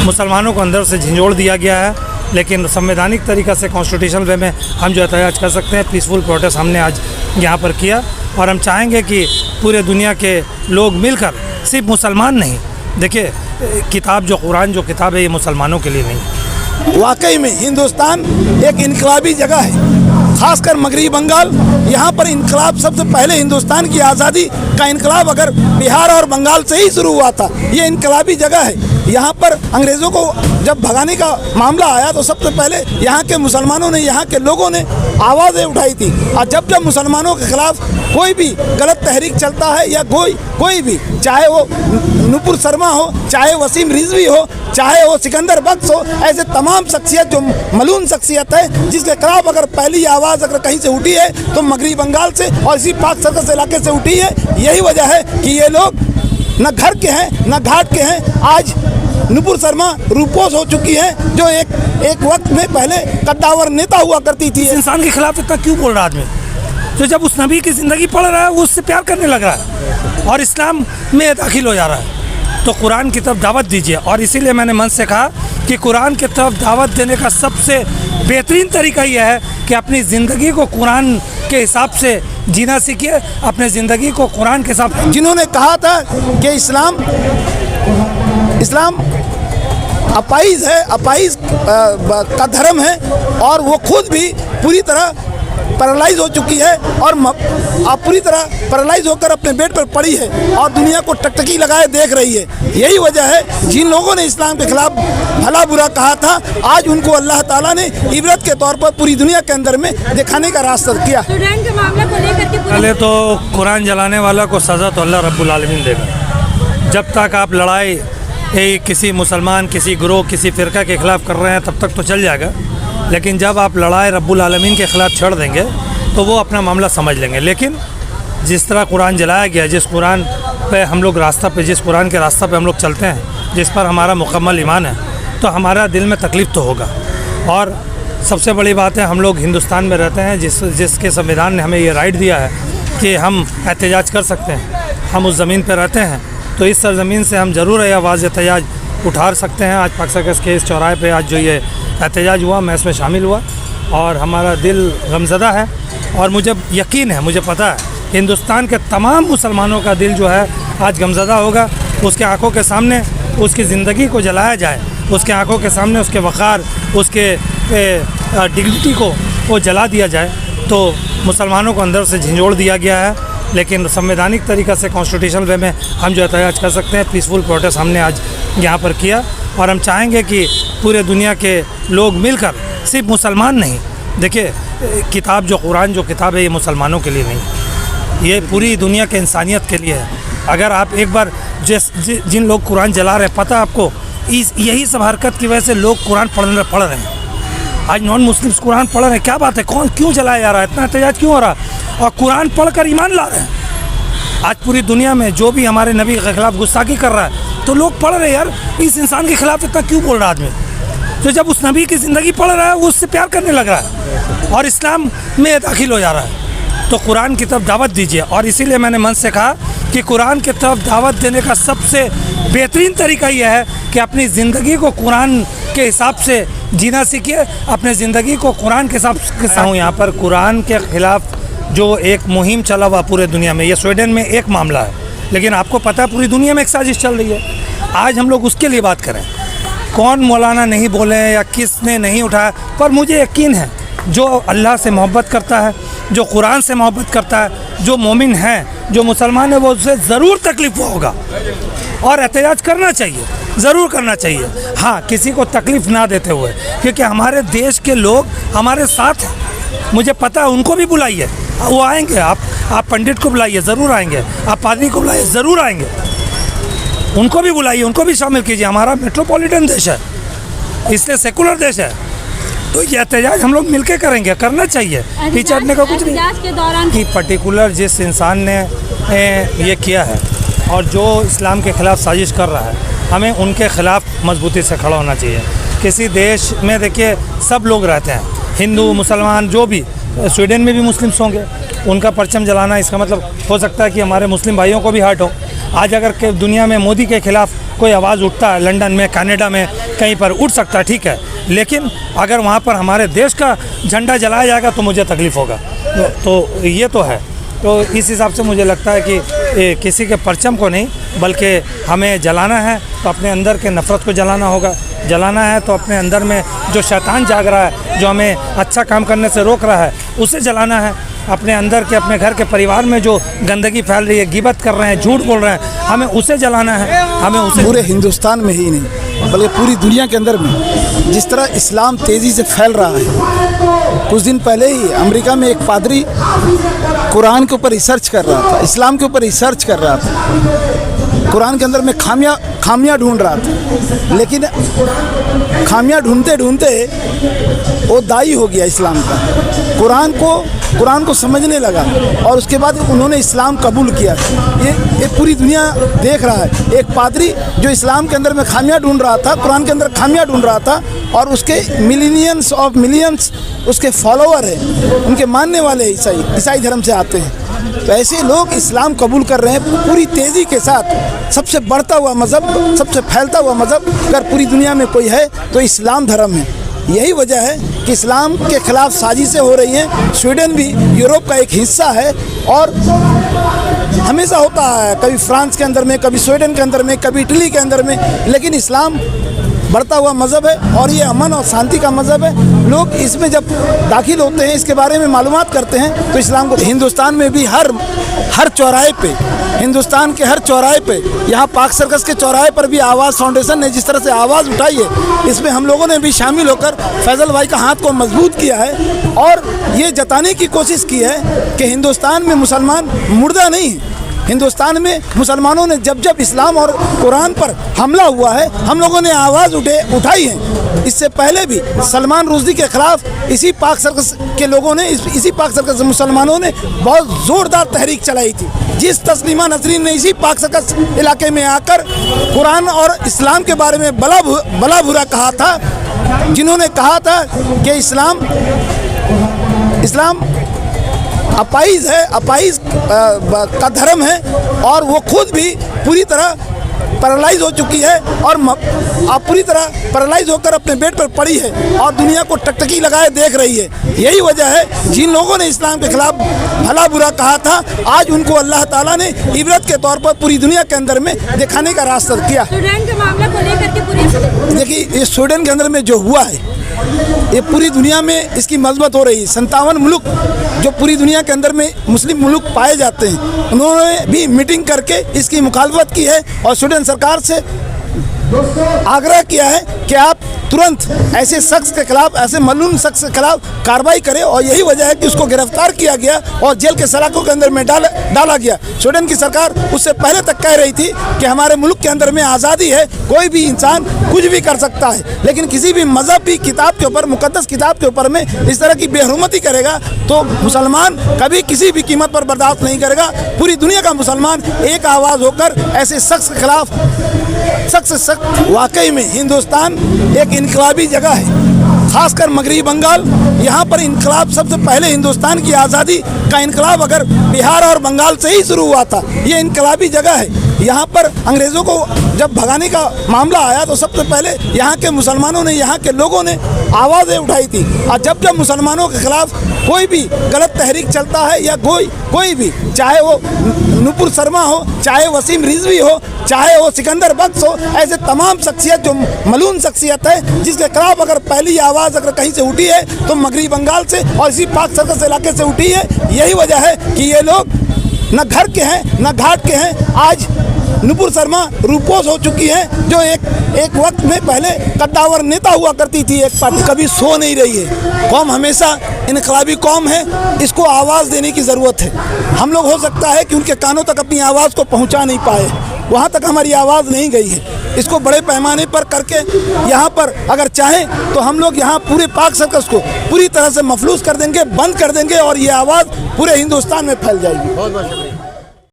मुसलमानों को अंदर से झंझोड़ दिया गया है, लेकिन संवैधानिक तरीक़ा से कॉन्स्टिट्यूशनल वे में हम जो एहतजाज कर सकते हैं। पीसफुल प्रोटेस्ट हमने आज यहाँ पर किया और हम चाहेंगे कि पूरे दुनिया के लोग मिलकर, सिर्फ मुसलमान नहीं, देखिए किताब जो कुरान जो किताब है ये मुसलमानों के लिए नहीं। वाकई में हिंदुस्तान एक इनकलाबी जगह है, खासकर मगरबी बंगाल। यहाँ पर इनकलाब सबसे पहले हिंदुस्तान की आज़ादी का इनकलाब अगर बिहार और बंगाल से ही शुरू हुआ था। ये इनकलाबी जगह है। यहाँ पर अंग्रेज़ों को जब भगाने का मामला आया तो सबसे पहले यहाँ के मुसलमानों ने, यहाँ के लोगों ने आवाज़ें उठाई थी। और जब जब मुसलमानों के ख़िलाफ़ कोई भी गलत तहरीक चलता है या कोई भी, चाहे वो नुपुर शर्मा हो, चाहे वसीम रिजवी हो, चाहे वो सिकंदर बख्श हो, ऐसे तमाम शख्सियत जो मलून शख्सियत है जिसके खिलाफ अगर पहली आवाज़ अगर कहीं से उठी है तो मगरबी बंगाल से और इसी पाक सर्कस इलाके से उठी है। यही वजह है कि ये लोग न घर के हैं न घाट के हैं। आज नुपुर शर्मा रूपोस हो चुकी है जो एक वक्त में पहले कद्दावर नेता हुआ करती थी। इस इंसान के खिलाफ इतना क्यों बोल रहा आदमी? तो जब उस नबी की ज़िंदगी पढ़ रहा है वो उससे प्यार करने लग रहा है और इस्लाम में दाखिल हो जा रहा है, तो कुरान की तरफ दावत दीजिए। और इसीलिए मैंने मन से कहा कि कुरान की तरफ दावत देने का सबसे बेहतरीन तरीका यह है कि अपनी ज़िंदगी को कुरान के हिसाब से जीना सीखिए, अपने ज़िंदगी को कुरान के हिसाब। जिन्होंने कहा था कि इस्लाम अपाइज है, अपाइज का धर्म है, और वो खुद भी पूरी तरह पैरालाइज हो चुकी है और आप पूरी तरह पैरालाइज होकर अपने बेड पर पड़ी है और दुनिया को टकटकी लगाए देख रही है। यही वजह है जिन लोगों ने इस्लाम के खिलाफ भला बुरा कहा था, आज उनको अल्लाह ताला ने इबरत के तौर पर पूरी दुनिया के अंदर में दिखाने का रास्ता किया। स्टूडेंट के मामला को लेकर के पहले तो कुरान जलाने वाला को सज़ा तो अल्लाह रब्बुल आलमीन देगा। जब तक आप लड़ाई किसी मुसलमान, किसी ग्रोह, किसी फ़िरका के ख़िलाफ़ कर रहे हैं तब तक तो चल जाएगा, लेकिन जब आप लड़ाई रब्बुल आलमीन के ख़िलाफ़ छेड़ देंगे तो वो अपना मामला समझ लेंगे। लेकिन जिस तरह कुरान जलाया गया, जिस कुरान पे हम लोग जिस कुरान के रास्ता पे हम लोग चलते हैं, जिस पर हमारा मुकम्मल ईमान है, तो हमारा दिल में तकलीफ़ तो होगा। और सबसे बड़ी बात है हम लोग हिंदुस्तान में रहते हैं जिसके संविधान ने हमें ये राइट दिया है कि हम एहतजाज कर सकते हैं। हम उस ज़मीन पर रहते हैं तो इस सरज़मीन से हम ज़रूर ये आवाज़ एहतजाज उठा सकते हैं। आज पाक सर्कस के इस चौराहे पे आज जो ये एहतजाज हुआ, मैं इसमें शामिल हुआ और हमारा दिल गमज़दा है। और मुझे यकीन है, मुझे पता है हिंदुस्तान के तमाम मुसलमानों का दिल जो है आज गमज़दा होगा। उसके आँखों के सामने उसकी ज़िंदगी को जलाया जाए, उसके आँखों के सामने उसके वक़ार, उसके डिग्निटी को वो जला दिया जाए, तो मुसलमानों को अंदर से झंझोड़ दिया गया है। लेकिन संवैधानिक तरीक़ा से कॉन्स्टिट्यूशनल वे में हम जो एहतजाज कर सकते हैं। पीसफुल प्रोटेस्ट हमने आज यहाँ पर किया और हम चाहेंगे कि पूरे दुनिया के लोग मिलकर, सिर्फ मुसलमान नहीं, देखिए किताब जो कुरान जो किताब है ये मुसलमानों के लिए नहीं, ये पूरी दुनिया के इंसानियत के लिए है। अगर आप एक बार जिन लोग कुरान जला रहे हैं, पता आपको यही सब हरकत की वजह से लोग कुरान पढ़ रहे हैं। आज नॉन मुस्लिम्स कुरान पढ़ रहे हैं, क्या बात है, कौन क्यों जलाया जा रहा है, इतना एहतजाज क्यों हो रहा है? और कुरान पढ़कर ईमान ला रहे हैं। आज पूरी दुनिया में जो भी हमारे नबी के खिलाफ गुस्ताखी कर रहा है तो लोग पढ़ रहे हैं, यार इस इंसान के खिलाफ इतना क्यों बोल रहा आदमी? तो जब उस नबी की ज़िंदगी पढ़ रहा है वो उससे प्यार करने लग रहा है और इस्लाम में दाखिल हो जा रहा है, तो कुरान की तरफ दावत दीजिए। और इसीलिए मैंने मन से कहा कि कुरान की तरफ दावत देने का सबसे बेहतरीन तरीका यह है कि अपनी ज़िंदगी को कुरान के हिसाब से जीना सीखिए, अपने ज़िंदगी को कुरान के हिसाब से। हूँ यहाँ पर कुरान के ख़िलाफ़ जो एक मुहिम चला हुआ पूरे दुनिया में, ये स्वीडन में एक मामला है, लेकिन आपको पता है पूरी दुनिया में एक साजिश चल रही है। आज हम लोग उसके लिए बात करें, कौन मौलाना नहीं बोले या किसने नहीं उठाया, पर मुझे यकीन है जो अल्लाह से मोहब्बत करता है, जो कुरान से मोहब्बत करता है, जो मोमिन है, जो मुसलमान है, वो उससे ज़रूर तकलीफ़ होगा और एहतजाज करना चाहिए, ज़रूर करना चाहिए। हाँ, किसी को तकलीफ़ ना देते हुए, क्योंकि हमारे देश के लोग हमारे साथ हैं, मुझे पता है। उनको भी बुलाइए, वो आएंगे। आप पंडित को बुलाइए, ज़रूर आएंगे। आप पादरी को बुलाइए, ज़रूर आएंगे। उनको भी बुलाइए, उनको भी शामिल कीजिए। हमारा मेट्रोपॉलिटन देश है, इसलिए सेकुलर देश है, तो ये एहतजाज हम लोग मिलकर करेंगे, करना चाहिए। पीछे हटने का कुछ नहीं के दौरान कि पर्टिकुलर जिस इंसान ने ये किया है और जो इस्लाम के ख़िलाफ़ साजिश कर रहा है, हमें उनके ख़िलाफ़ मजबूती से खड़ा होना चाहिए। किसी देश में देखिए सब लोग रहते हैं, हिंदू मुसलमान जो भी, स्वीडन में भी मुस्लिम्स होंगे, उनका परचम जलाना इसका मतलब हो सकता है कि हमारे मुस्लिम भाइयों को भी हर्ट हो, आज अगर के दुनिया में मोदी के खिलाफ कोई आवाज़ उठता है, लंदन में, कनाडा में, कहीं पर उठ सकता है, ठीक है, लेकिन अगर वहाँ पर हमारे देश का झंडा जलाया जाएगा तो मुझे तकलीफ़ होगा। तो ये तो है। तो इस हिसाब से मुझे लगता है कि किसी के परचम को नहीं, बल्कि हमें जलाना है तो अपने अंदर के नफ़रत को जलाना होगा। जलाना है तो अपने अंदर में जो शैतान जाग रहा है, जो हमें अच्छा काम करने से रोक रहा है, उसे जलाना है। अपने अंदर के, अपने घर के परिवार में जो गंदगी फैल रही है, गिबत कर रहे हैं, झूठ बोल रहे हैं, हमें उसे जलाना है। हमें उसे पूरे हिंदुस्तान में ही नहीं बल्कि पूरी दुनिया के अंदर में जिस तरह इस्लाम तेज़ी से फैल रहा है। कुछ दिन पहले ही अमेरिका में एक पादरी कुरान के ऊपर रिसर्च कर रहा था, इस्लाम के ऊपर रिसर्च कर रहा था, कुरान के अंदर में खामियां ढूंढ रहा था, लेकिन खामियां ढूंढते ढूंढते वो दाई हो गया इस्लाम का। कुरान को समझने लगा और उसके बाद उन्होंने इस्लाम कबूल किया। ये पूरी दुनिया देख रहा है। एक पादरी जो इस्लाम के अंदर में खामियां ढूंढ रहा था, कुरान के अंदर खामियां ढूंढ रहा था, और उसके मिलियंस ऑफ मिलियंस उसके फॉलोअर हैं, उनके मानने वाले ईसाई धर्म से आते हैं। तो ऐसे लोग इस्लाम कबूल कर रहे हैं पूरी तेज़ी के साथ। सबसे बढ़ता हुआ मज़हब, सबसे फैलता हुआ मज़हब अगर पूरी दुनिया में कोई है तो इस्लाम धर्म है। यही वजह है कि इस्लाम के ख़िलाफ़ साजिशें हो रही हैं। स्वीडन भी यूरोप का एक हिस्सा है और हमेशा होता है, कभी फ्रांस के अंदर में, कभी स्वीडन के अंदर में, कभी इटली के अंदर में, लेकिन इस्लाम बढ़ता हुआ मज़हब है और ये अमन और शांति का मज़हब है। लोग इसमें जब दाखिल होते हैं, इसके बारे में मालूमात करते हैं, तो इस्लाम को हिंदुस्तान में भी हर चौराहे पे, हिंदुस्तान के हर चौराहे पे, यहाँ पाक सर्कस के चौराहे पर भी आवाज़ फाउंडेशन ने जिस तरह से आवाज़ उठाई है, इसमें हम लोगों ने भी शामिल होकर फैज़ल भाई का हाथ को मजबूत किया है और ये जताने की कोशिश की है कि हिंदुस्तान में मुसलमान मुर्दा नहीं है। हिंदुस्तान में मुसलमानों ने जब इस्लाम और कुरान पर हमला हुआ है, हम लोगों ने आवाज़ उठाई है। इससे पहले भी सलमान रुश्दी के ख़िलाफ़ इसी पाक सर्कस के लोगों ने, इसी पाक सर्कस मुसलमानों ने बहुत ज़ोरदार तहरीक चलाई थी। जिस तस्लीमा नसरीन ने इसी पाक सर्कस इलाके में आकर कुरान और इस्लाम के बारे में भला बुरा कहा था, जिन्होंने कहा था कि इस्लाम अपाइज़ है, अपाइज़ का धर्म है, और वो खुद भी पूरी तरह पैरालाइज हो चुकी है और आप पूरी तरह पैरालाइज होकर अपने बेड पर पड़ी है और दुनिया को टकटकी लगाए देख रही है। यही वजह है जिन लोगों ने इस्लाम के खिलाफ भला बुरा कहा था, आज उनको अल्लाह ताला ने इबरत के तौर पर पूरी दुनिया के अंदर में दिखाने का रास्ता किया। स्वीडन के मामला को लेकर के पूरी देखिए, ये स्वीडन के अंदर में जो हुआ है, ये पूरी दुनिया में इसकी मजबत हो रही है। 57 मुल्क जो पूरी दुनिया के अंदर में मुस्लिम मुल्क पाए जाते हैं, उन्होंने भी मीटिंग करके इसकी मुखालफत की है और स्वीडन सरकार से आग्रह किया है कि आप तुरंत ऐसे शख्स के खिलाफ, ऐसे मलून शख्स के खिलाफ कार्रवाई करें। और यही वजह है कि उसको गिरफ्तार किया गया और जेल के सलाखों के अंदर में डाला गया। स्वीडन की सरकार उससे पहले तक कह रही थी कि हमारे मुल्क के अंदर में आज़ादी है, कोई भी इंसान कुछ भी कर सकता है, लेकिन किसी भी मजहबी किताब के ऊपर, मुकद्दस किताब के ऊपर में इस तरह की बेहुरमती करेगा तो मुसलमान कभी किसी भी कीमत पर बर्दाश्त नहीं करेगा। पूरी दुनिया का मुसलमान एक आवाज़ होकर ऐसे शख्स के खिलाफ सख्त वाकई में हिंदुस्तान एक इनकलाबी जगह है, खासकर मगरबी बंगाल। यहाँ पर इनकलाब सबसे पहले हिंदुस्तान की आज़ादी का इनकलाब अगर बिहार और बंगाल से ही शुरू हुआ था। ये इनकलाबी जगह है। यहाँ पर अंग्रेज़ों को जब भगाने का मामला आया तो सबसे पहले यहाँ के मुसलमानों ने, यहाँ के लोगों ने आवाज़ें उठाई थी। और जब मुसलमानों के खिलाफ कोई भी गलत तहरीक चलता है या कोई भी, चाहे वो नुपुर शर्मा हो, चाहे वसीम रिजवी हो, चाहे वो सिकंदर बख्श हो, ऐसे तमाम शख्सियत जो मलून शख्सियत है, जिसके खिलाफ अगर पहली आवाज़ अगर कहीं से उठी है तो मगरबी बंगाल से और इसी पाक सर्कस इलाके से उठी है। यही वजह है कि ये लोग न घर के हैं न घाट के हैं। आज नुपुर शर्मा रूपोस हो चुकी है, जो एक वक्त में पहले कद्दावर नेता हुआ करती थी एक पार्टी, कभी सो नहीं रही है। कौम हमेशा इनकलाबी कौम है, इसको आवाज़ देने की ज़रूरत है। हम लोग हो सकता है कि उनके कानों तक अपनी आवाज़ को पहुंचा नहीं पाए, वहाँ तक हमारी आवाज़ नहीं गई है। इसको बड़े पैमाने पर करके यहाँ पर अगर चाहें तो हम लोग यहाँ पूरे पाक सर्कस को पूरी तरह से मफलूस कर देंगे, बंद कर देंगे और ये आवाज़ पूरे हिंदुस्तान में फैल जाएगी। बहुत बहुत शुक्रिया।